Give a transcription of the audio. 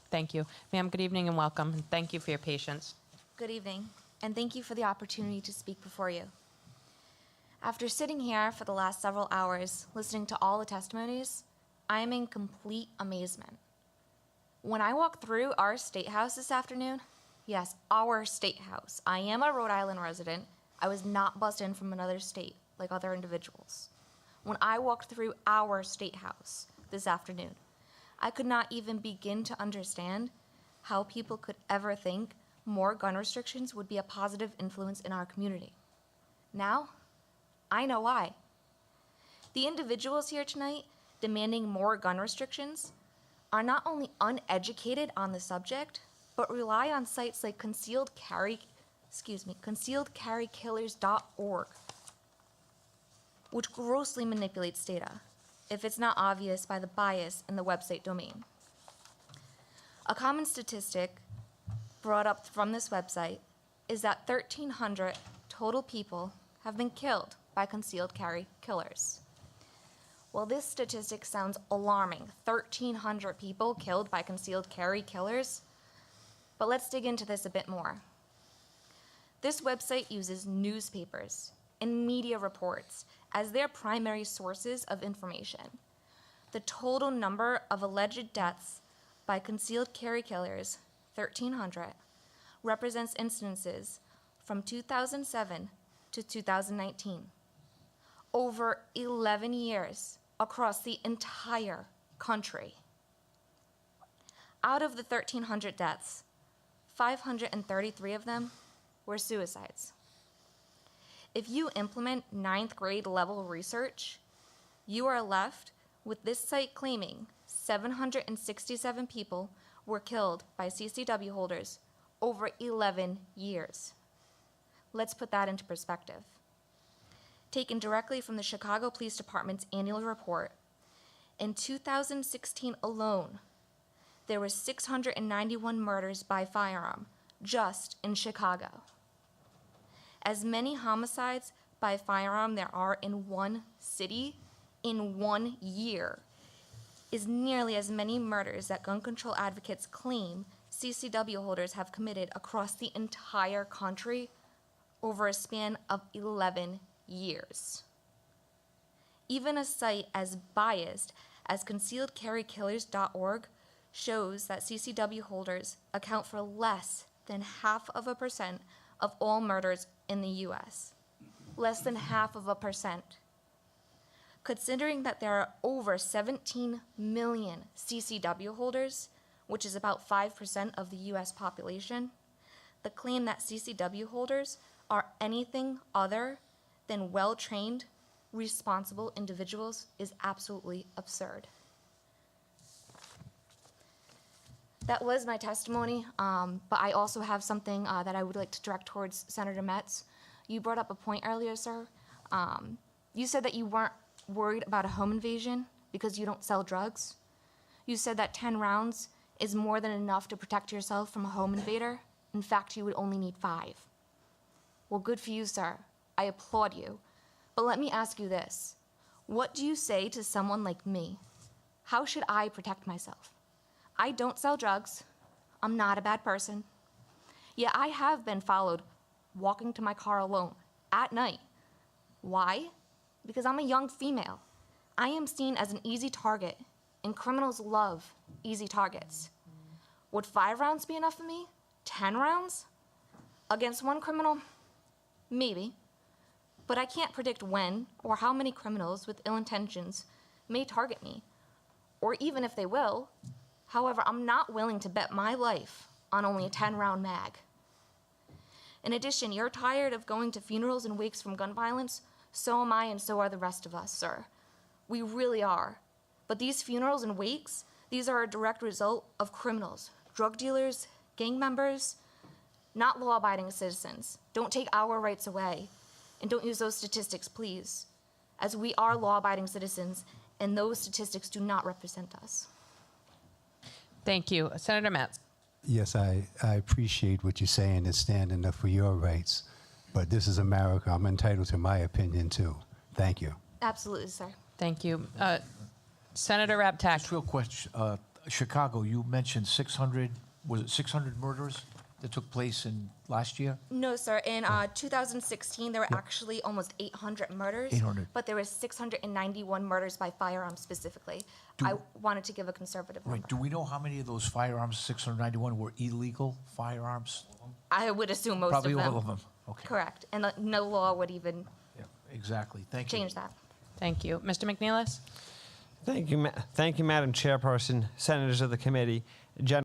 Thank you. Ma'am, good evening and welcome, and thank you for your patience. Good evening, and thank you for the opportunity to speak before you. After sitting here for the last several hours, listening to all the testimonies, I am in complete amazement. When I walked through our State House this afternoon, yes, our State House, I am a Rhode Island resident. I was not bussed in from another state like other individuals. When I walked through our State House this afternoon, I could not even begin to understand how people could ever think more gun restrictions would be a positive influence in our community. Now, I know why. The individuals here tonight demanding more gun restrictions are not only uneducated on the subject, but rely on sites like concealedcarrykillers.org, which grossly manipulates data, if it's not obvious by the bias in the website domain. A common statistic brought up from this website is that 1,300 total people have been killed by concealed carry killers. Well, this statistic sounds alarming, 1,300 people killed by concealed carry killers, but let's dig into this a bit more. This website uses newspapers and media reports as their primary sources of information. The total number of alleged deaths by concealed carry killers, 1,300, represents instances from 2007 to 2019. Over 11 years across the entire country. Out of the 1,300 deaths, 533 of them were suicides. If you implement 9th grade level research, you are left with this site claiming 767 people were killed by CCW holders over 11 years. Let's put that into perspective. Taken directly from the Chicago Police Department's annual report, in 2016 alone, there were 691 murders by firearm just in Chicago. As many homicides by firearm there are in one city in 1 year is nearly as many murders that gun control advocates claim CCW holders have committed across the entire country over a span of 11 years. Even a site as biased as concealedcarrykillers.org shows that CCW holders account for less than 0.5% of all murders in the US. Less than 0.5%. Considering that there are over 17 million CCW holders, which is about 5% of the US population, the claim that CCW holders are anything other than well-trained, responsible individuals is absolutely absurd. That was my testimony, but I also have something that I would like to direct towards Senator Metz. You brought up a point earlier, sir. You said that you weren't worried about a home invasion because you don't sell drugs. You said that 10 rounds is more than enough to protect yourself from a home invader. In fact, you would only need 5. Well, good for you, sir. I applaud you. But let me ask you this. What do you say to someone like me? How should I protect myself? I don't sell drugs. I'm not a bad person. Yet I have been followed walking to my car alone at night. Why? Because I'm a young female. I am seen as an easy target, and criminals love easy targets. Would 5 rounds be enough for me? 10 rounds? Against one criminal? Maybe. But I can't predict when or how many criminals with ill intentions may target me, or even if they will. However, I'm not willing to bet my life on only a 10-round mag. In addition, you're tired of going to funerals and wakes from gun violence. So am I, and so are the rest of us, sir. We really are. But these funerals and wakes, these are a direct result of criminals, drug dealers, gang members, not law-abiding citizens. Don't take our rights away. And don't use those statistics, please, as we are law-abiding citizens, and those statistics do not represent us. Thank you. Senator Metz. Yes, I appreciate what you're saying and standing up for your rights. But this is America. I'm entitled to my opinion, too. Thank you. Absolutely, sir. Thank you. Senator Raptak. Just real question. Chicago, you mentioned 600, was it 600 murders that took place in last year? No, sir. In 2016, there were actually almost 800 murders. 800. But there were 691 murders by firearm specifically. I wanted to give a conservative Right, number. do we know how many of those firearms, 691, were illegal firearms? I would assume most Probably of them. all of them, okay. Correct. And no law would even Yeah, exactly, thank you. change that. Thank you. Mr. McNeilis? Thank you, Madam Chairperson, Senators of the committee.